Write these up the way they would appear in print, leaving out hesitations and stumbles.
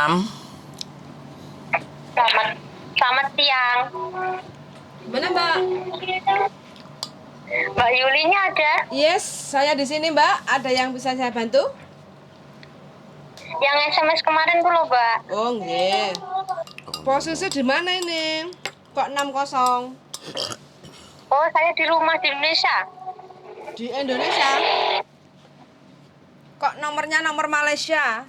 malam. Selamat siang. Mana Mbak? Mbak Yulinya ada? Yes, saya di sini Mbak. Ada yang bisa saya bantu? Yang SMS kemarin tuh loh, Mbak. Oh nggih. Posisi di mana ini? Kok 60? Oh, saya di rumah di Indonesia. Di Indonesia? Kok nomornya nomor Malaysia?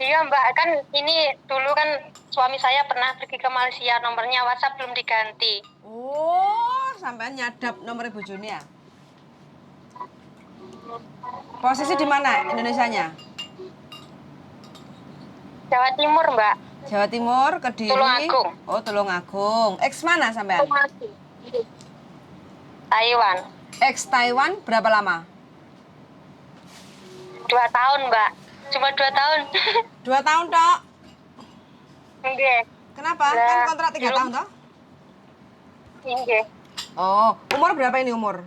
Iya, Mbak. Kan ini dulu kan suami saya pernah pergi ke Malaysia, nomornya WhatsApp belum diganti. Oh, sampai nyadap nomor Ibu Juni ya? Posisi di mana Indonesianya? Jawa Timur, Mbak. Jawa Timur, Kediri. Tulungagung. Oh, Tulungagung. Ex mana sampean? Taiwan. Ex Taiwan berapa lama? 2 tahun, Mbak. Cuma 2 tahun. 2 tahun, Tok. Enggak. Kenapa? Ya, Kan kontrak 3 tahun, toh? Enggak. Oh, umur berapa ini umur?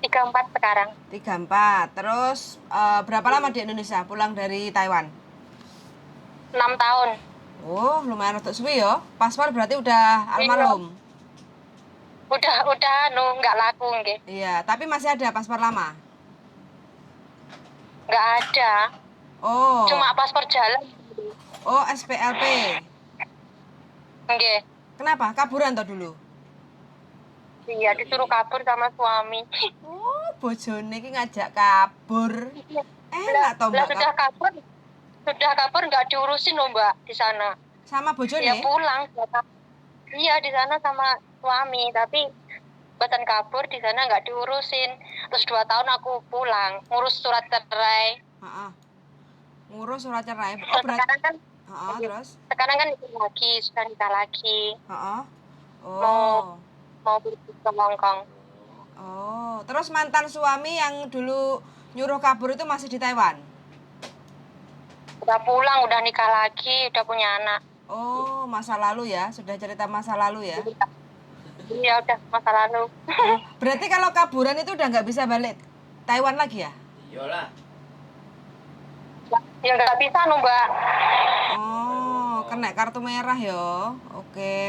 34 sekarang. 34. Terus berapa lama di Indonesia pulang dari Taiwan? 6 tahun. Oh, lumayan untuk suwi ya. Paspor berarti udah almarhum. Udah nggak laku nggih. Iya, tapi masih ada paspor lama. Nggak ada. Oh. Cuma paspor jalan. Oh, SPLP. Nggih. Kenapa? Kaburan toh dulu? Iya, disuruh kabur sama suami. Oh, bojone iki ngajak kabur. Enak toh, Lah Mbak. sudah kabur nggak diurusin loh, Mbak, di sana. Sama bojone? Ya pulang. Iya, di sana sama suami, tapi batan kabur di sana nggak diurusin. Terus 2 tahun aku pulang, ngurus surat cerai. Heeh. Ngurus surat cerai. Oh, sekarang kan terus? Sekarang kan sudah nikah lagi. Heeh. Oh. Mau pergi ke Hongkong. Oh, terus mantan suami yang dulu nyuruh kabur itu masih di Taiwan? Udah pulang, udah nikah lagi, udah punya anak. Oh, masa lalu ya? Sudah cerita masa lalu ya? Iya, udah masa lalu. Berarti kalau kaburan itu udah nggak bisa balik Taiwan lagi ya? Iyalah. Ya nggak bisa loh, Mbak. Oh, kena kartu merah ya? Oke.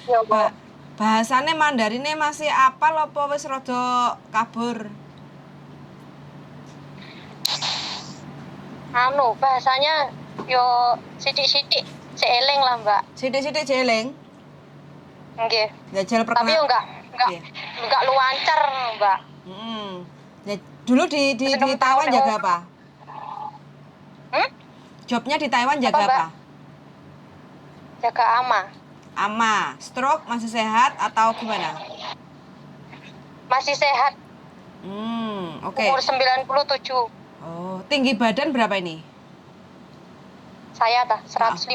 Ya, Mbak. Bahasannya Mandarinnya masih apal apa wis rada kabur? Bahasanya yo sidik-sidik seeleng lah, Mbak. Sidik-sidik jeling? Nggih. Jajal Tapi perkenalan. yo enggak luancer, Mbak. Ya, dulu di Taiwan jaga apa? Jobnya di Taiwan jaga apa? Jaga ama. Ama, stroke masih sehat atau gimana? Masih sehat. Oke. Umur 97. Oh, tinggi badan berapa ini? Saya 150.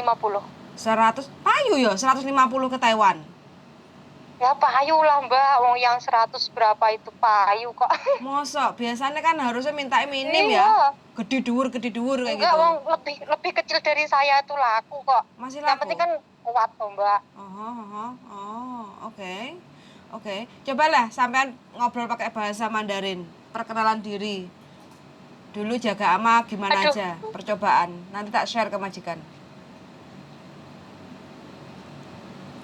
100, payu ya 150 ke Taiwan. Ya payu lah, Mbak, wong yang 100 berapa itu payu kok. Mosok, biasanya kan harusnya minta minim iya. Ya. Gede dhuwur kayak Enggak, gitu. wong lebih kecil dari saya itu laku kok. Masih Yang laku? penting kan kuat loh, Mbak. Oke. Oke, cobalah sampean ngobrol pakai bahasa Mandarin. Perkenalan diri. Dulu jaga ama gimana aja, percobaan. Nanti tak share ke majikan.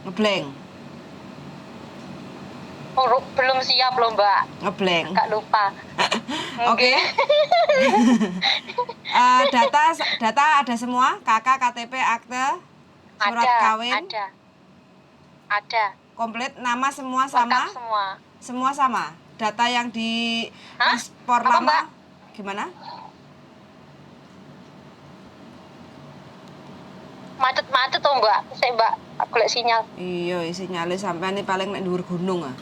Ngeblank. Oh, belum siap loh, Mbak. Ngeblank. Enggak lupa. Oke. Data ada semua, KK, KTP, akte, surat kawin. Ada. Komplit, nama semua sama? Lengkap semua. Semua sama. Data yang di paspor Apa, lama Mbak? gimana? Macet tuh, Mbak. Saya, Mbak, golek sinyal. Iya, sinyalnya sampai nih paling nek dhuwur gunung ah.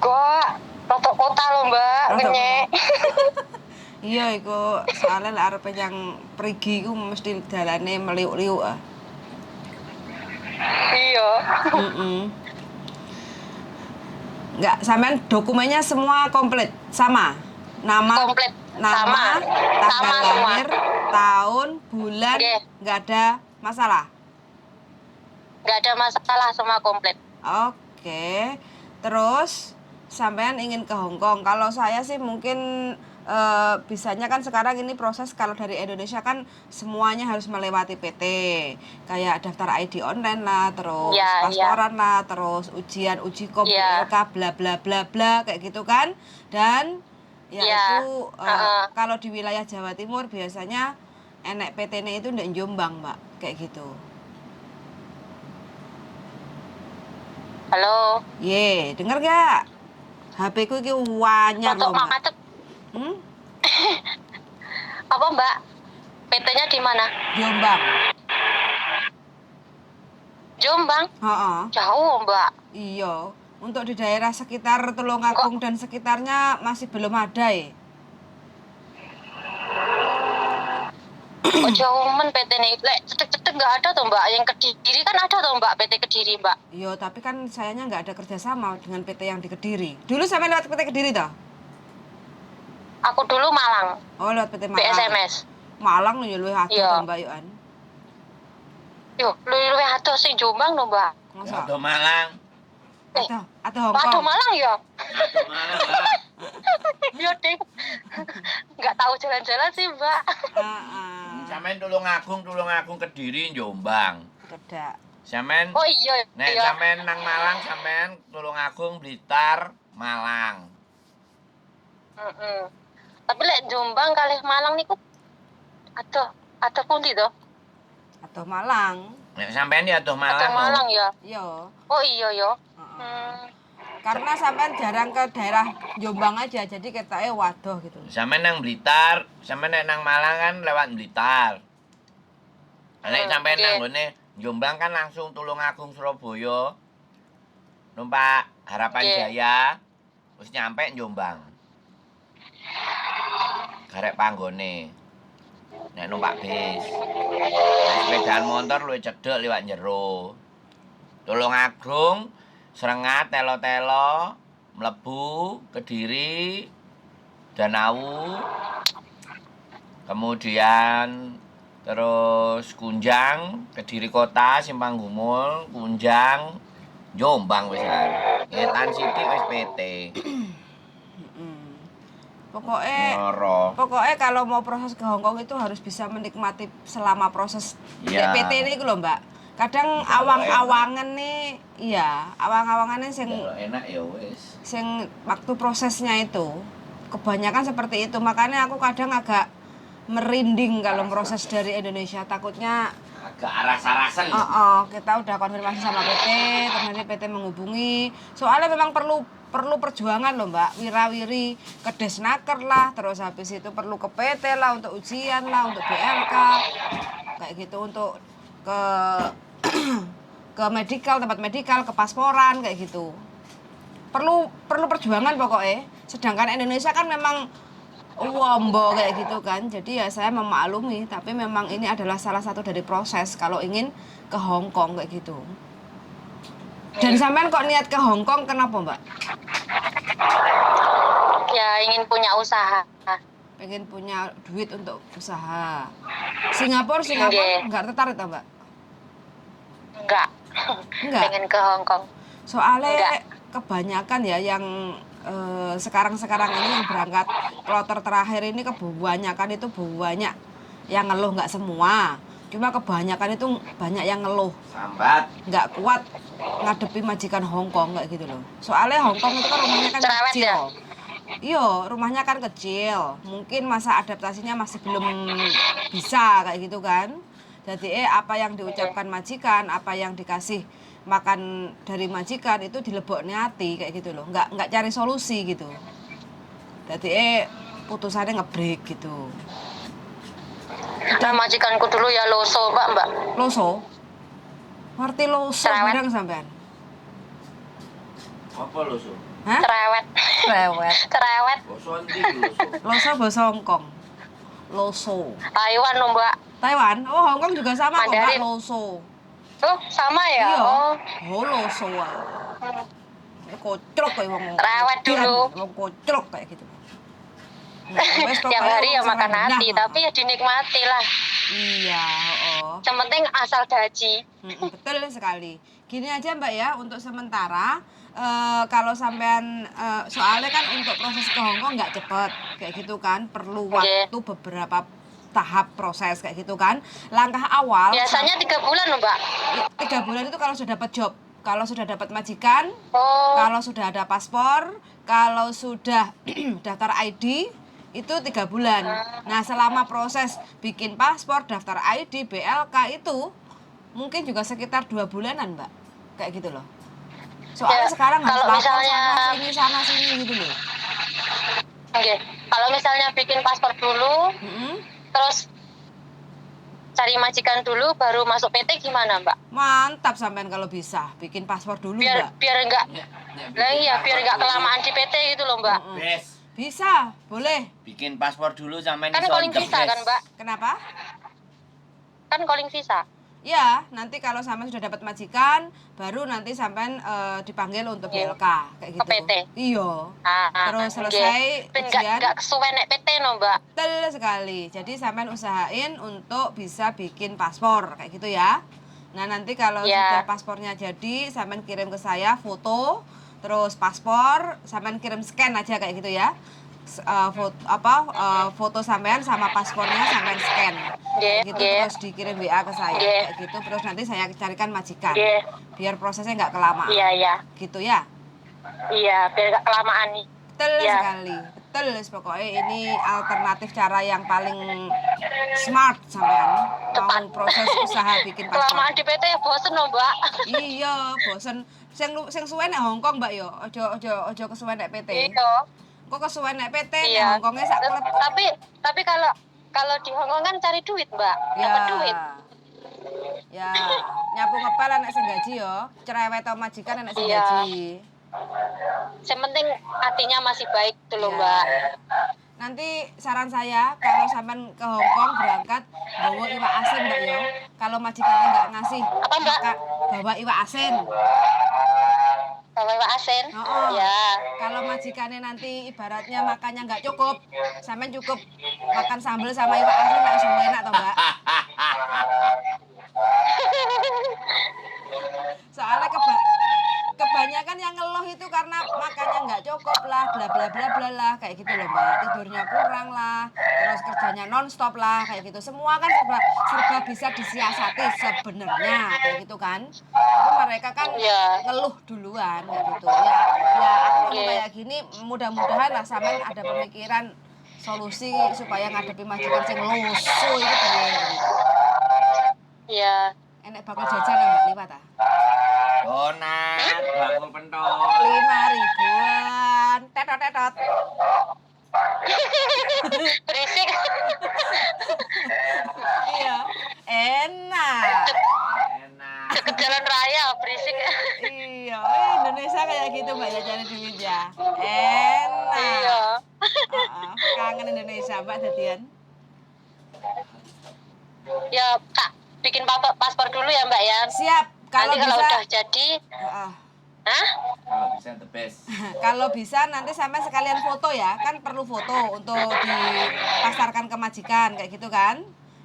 Kok rotok kota loh, Mbak. Ngenyek. Iya, iku soalnya lek arep yang pergi iku mesti dalane meliuk-liuk ah. Iya. Enggak, sampean dokumennya semua komplit, sama. Nama, Komplit. nama, tanggal Sama semua. lahir, tahun, bulan, Oke. enggak ada masalah. Nggak ada masalah, semua komplit. Oke. Terus sampean ingin ke Hongkong. Kalau saya sih mungkin bisanya kan sekarang ini proses kalau dari Indonesia kan semuanya harus melewati PT, kayak daftar ID online lah, terus Ya, pasporan lah, terus ujian uji kom ya, BLK bla bla bla bla kayak gitu kan. Dan ya ya. itu Heeh. kalau di wilayah Jawa Timur biasanya enek PT-nya itu ndek Jombang, Mbak, kayak gitu. Halo, Ye, denger gak? HP ku iki wanyar untuk loh, Mbak. macet Hmm? apa Mbak? PT-nya di mana? Jombang. Jombang? Heeh. Jauh Mbak. Iya, untuk di daerah sekitar Tulungagung Kok dan sekitarnya masih belum ada ya. kok jauh men PT nih? Lek cetek-cetek nggak ada tuh Mbak. Yang Kediri kan ada tuh Mbak, PT Kediri Mbak. Iya, tapi kan sayangnya nggak ada kerjasama dengan PT yang di Kediri. Dulu sampai lewat PT Kediri toh? Aku dulu Malang, Oh, lewat PT Malang. BSMS. Malang lho ya luwih atuh Iya. toh, Mbak Yohan. Yo, luwih adoh sing Jombang lho Mbak. Masa? Atau Malang. Atau Waduh Hongkong. Malang ya? Atau Malang lah. Iya deh. Nggak tahu jalan-jalan sih Mbak. Heeh. Sampeyan Tulungagung Kediri Jombang. Kedak. Sampeyan Oh iya. nek Iya. sampeyan nang Malang sampeyan Tulungagung Blitar Malang. Heeh. Tapi lek Jombang kalih Malang niku ada pundi to? Atau Malang. Nek sampeyan ya atuh Ada Malang. Malang ya. Iya. Oh iya ya. Heeh. Karena sampean jarang ke daerah Jombang aja, jadi ketake waduh gitu. Sampeyan nang Blitar, sampeyan nek nang Malang kan lewat Blitar. Nek sampeyan oke. nang gone Jombang kan langsung Tulungagung Surabaya. Numpak Harapan Oke. Jaya. Wis nyampe Jombang. Garek panggone. Nek numpak bis. Nek sepedaan motor luwih cedhek liwat njero. Tulungagung, Srengat, Telo-telo, mlebu Kediri, Danau. Kemudian terus Kunjang, Kediri Kota, Simpang Gumul, Kunjang, Jombang wis kan. Ngetan sithik wis PT. Pokoknya kalau mau proses ke Hongkong itu harus bisa menikmati selama proses Iya. PT ini lho, Mbak. Kadang awang-awangan nih, iya, awang-awangan nih Kalau enak ya wis. sing waktu prosesnya itu kebanyakan seperti itu. Makanya aku kadang agak merinding kalau proses dari Indonesia, takutnya Agak aras-arasan. kita udah konfirmasi sama PT, terus nanti PT menghubungi. Soalnya memang perlu perjuangan loh Mbak, wirawiri ke Desnaker lah, terus habis itu perlu ke PT lah untuk ujian lah, untuk BLK, kayak gitu, untuk ke ke medikal, tempat medikal, ke pasporan kayak gitu. Perlu perjuangan pokoknya. Sedangkan Indonesia kan memang wombo kayak gitu kan. Jadi ya saya memaklumi, tapi memang ini adalah salah satu dari proses kalau ingin ke Hongkong kayak gitu. Dan sampean kok niat ke Hongkong kenapa, Mbak? Ya ingin punya usaha. Pengen punya duit untuk usaha. Singapura Oke. nggak tertarik ta, Mbak? Enggak. Enggak. Pengen ke Hongkong. Soalnya Enggak. kebanyakan ya yang sekarang ini yang berangkat kloter terakhir ini kebanyakan itu banyak yang ngeluh, nggak semua. Cuma kebanyakan itu banyak yang ngeluh. Sambat. Nggak kuat ngadepi majikan Hongkong kayak gitu loh. Soalnya Hongkong itu kan rumahnya kan Cerewet kecil. ya? Iya, rumahnya kan kecil. Mungkin masa adaptasinya masih belum bisa kayak gitu kan. Jadi apa yang diucapkan majikan, apa yang dikasih makan dari majikan itu dileboknya hati kayak gitu loh. Nggak cari solusi gitu. Jadi putusannya ngebreak gitu. Nah, majikanku dulu ya loso, Mbak. Loso? Ngerti loso Cerewet. bareng sampean? Apa lo so? Hah? Cerewet. Cerewet. Cerewet. Boso ndi lo so? Loso bahasa Hongkong. Loso. Taiwan loh, Mbak. Taiwan? Oh, Hongkong juga sama kok, Mbak. Mandarin. Loso. Tuh, sama ya? Iya. Oh. Oh, loso ah. Kocrok kayak wong. Cerewet dulu. Wong kocrok kayak gitu. Tiap hari ya makan hati, tapi ya dinikmati lah. Iya, Yang penting asal gaji. Betul sekali. Gini aja Mbak ya, untuk sementara kalau sampean soalnya kan untuk proses ke Hongkong nggak cepet kayak gitu kan, perlu Oke. waktu beberapa tahap proses kayak gitu kan. Langkah awal Biasanya 3 bulan loh, Mbak. 3 bulan itu kalau sudah dapat job, kalau sudah dapat majikan, Oh, kalau sudah ada paspor, kalau sudah daftar ID itu 3 bulan. Nah, selama proses bikin paspor, daftar ID, BLK itu mungkin juga sekitar 2 bulanan, Mbak. Kayak gitu loh. Soalnya Ya, sekarang harus kalau lapor misalnya- sana sini gitu loh. oke. Kalau misalnya bikin paspor dulu, Mm-mm. terus cari majikan dulu, baru masuk PT gimana, Mbak? Mantap sampean kalau bisa bikin paspor dulu, Biar Mbak. biar enggak, lah iya, biar enggak kelamaan di PT gitu loh, Mbak. Mm-mm. Bes. Bisa, boleh. Bikin paspor dulu sampai Kan calling visa kan, Mbak? Kenapa? Kan calling visa. Ya, nanti kalau sampean sudah dapat majikan, baru nanti sampean dipanggil untuk Iya. BLK kayak gitu. Ke PT. Iya. Ah, Terus oke. selesai Ben ujian. enggak kesuwen nek PT no, Mbak. Betul sekali. Jadi sampean usahain untuk bisa bikin paspor kayak gitu ya. Nah, nanti kalau Ya. sudah paspornya jadi, sampean kirim ke saya foto, terus paspor, sampean kirim scan aja kayak gitu ya. Foto sampean sama paspornya sampean scan. Kayak gitu Nggih. terus dikirim WA ke saya Nggih. kayak gitu, terus nanti saya carikan majikan. Nggih. Biar prosesnya nggak kelamaan. Iya, iya. Gitu ya. Iya, biar enggak kelamaan nih. Betul Ya. sekali. Betul, pokoknya ini alternatif cara yang paling smart sampean mau proses usaha bikin paspor. Kelamaan di PT ya bosen no, Mbak. Iya, bosen. Sing suwe nek Hongkong, Mbak yo. Ojo kesuwen nek PT. Iya. Kok kesuwen nek PT nek Iya. Hongkongnya sak klep. Tapi kalau di Hongkong kan cari duit, Mbak. Ya. Dapat duit. Ya, nyapu ngepel anak sing gaji yo. Cerewet atau majikan anak sing Iya. gaji. Yang penting hatinya masih baik tuh loh, Iya. Mbak. Nanti saran saya kalau sampean ke Hongkong berangkat bawa iwak asin, Mbak yo. Kalau majikannya nggak ngasih, Apa, Mbak? maka bawa iwak asin. Bawa iwak asin. Oh, Ya. kalau majikannya nanti ibaratnya makannya nggak cukup, sampean cukup makan sambal sama iwak asin langsung enak toh, Mbak. Soalnya kebanyakan yang ngeluh itu karena makannya nggak cukup lah, bla bla bla bla lah, kayak gitu loh, Mbak. Tidurnya kurang lah, terus kerjanya nonstop lah, kayak gitu. Semua kan serba bisa disiasati sebenarnya, kayak gitu kan. Tapi mereka kan Iya. ngeluh duluan, kayak gitu. Ya aku ngomong Iya. kayak gini, mudah-mudahan lah sampean ada pemikiran solusi supaya ngadepi majikan sing lusuh itu piye gitu. Iya. Enek bakul jajan ya, Mbak liwat ah. Donat, bakul pentol. 5.000-an. Tetot. Berisik. Iya. Enak. Enak. Deket jalan raya berisik. Iya, Indonesia kayak gitu Mbak ya cari duit ya. Enak. Iya. Heeh, kangen Indonesia Mbak dadian. Ya, Kak, bikin paspor dulu ya, Mbak ya. Siap. Kalau Nanti kalau bisa. udah jadi, Heeh. hah? Kalau bisa the best. Kalau bisa nanti sampai sekalian foto ya, kan perlu foto untuk dipasarkan ke majikan kayak gitu kan.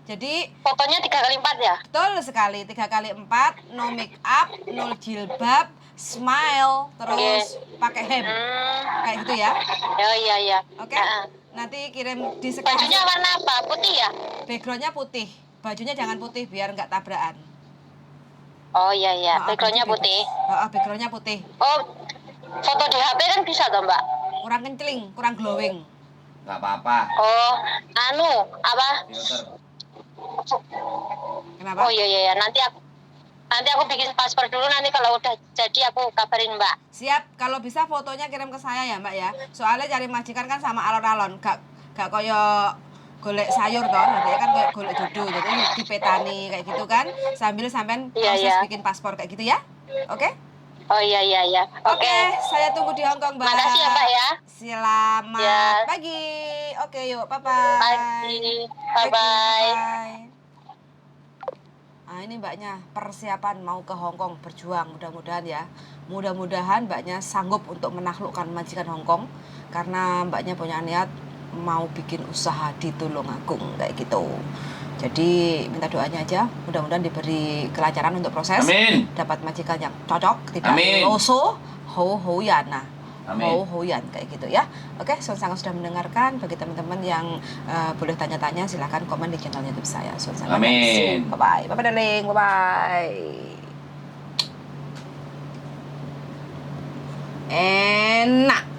Jadi Fotonya 3x4 ya? betul sekali 3x4, no make up, no jilbab, smile, terus pakai hem kayak gitu ya. Oh iya iya. Oke. Heeh. Nanti kirim di Bajunya sekitar warna apa? Putih ya? backgroundnya putih, bajunya jangan putih biar nggak tabrakan. Oh iya iya. Maaf, Backgroundnya baju putih. bebas. Backgroundnya putih. Oh, foto di HP kan bisa toh, Mbak? Kurang kencling, kurang glowing. Nggak apa-apa. Oh, anu apa? Filter. Kenapa? Oh iya iya iya. Nanti aku bikin paspor dulu, nanti kalau udah jadi aku kabarin, Mbak. Siap, kalau bisa fotonya kirim ke saya ya Mbak ya. Soalnya cari majikan kan sama alon-alon, gak koyo golek sayur toh, nanti kan kayak golek jodoh, jadi dipetani kayak gitu kan. Sambil sampean Iya, proses iya. bikin paspor kayak gitu ya. Oke? Oh iya iya iya. Oke, saya tunggu di Hongkong, Mbak. Makasih ya, Mbak ya. Selamat Ya. pagi. Oke, yuk, bye-bye. Pagi. Bye-bye. Nah, ini Mbaknya persiapan mau ke Hongkong berjuang, mudah-mudahan ya. Mudah-mudahan Mbaknya sanggup untuk menaklukkan majikan Hongkong karena Mbaknya punya niat mau bikin usaha di Tulungagung kayak gitu. Jadi minta doanya aja, mudah-mudahan diberi kelancaran untuk proses. Amin. Dapat majikan yang cocok, tidak Amin. loso, Ho-Hoyan. Nah, Amin. Ho-Hoyan kayak gitu ya. Oke, Sangat sudah mendengarkan. Bagi teman-teman yang boleh tanya-tanya silahkan komen di channel YouTube saya. Sangat. Amin. Bye-bye. Bye-bye darling. Bye-bye. Enak.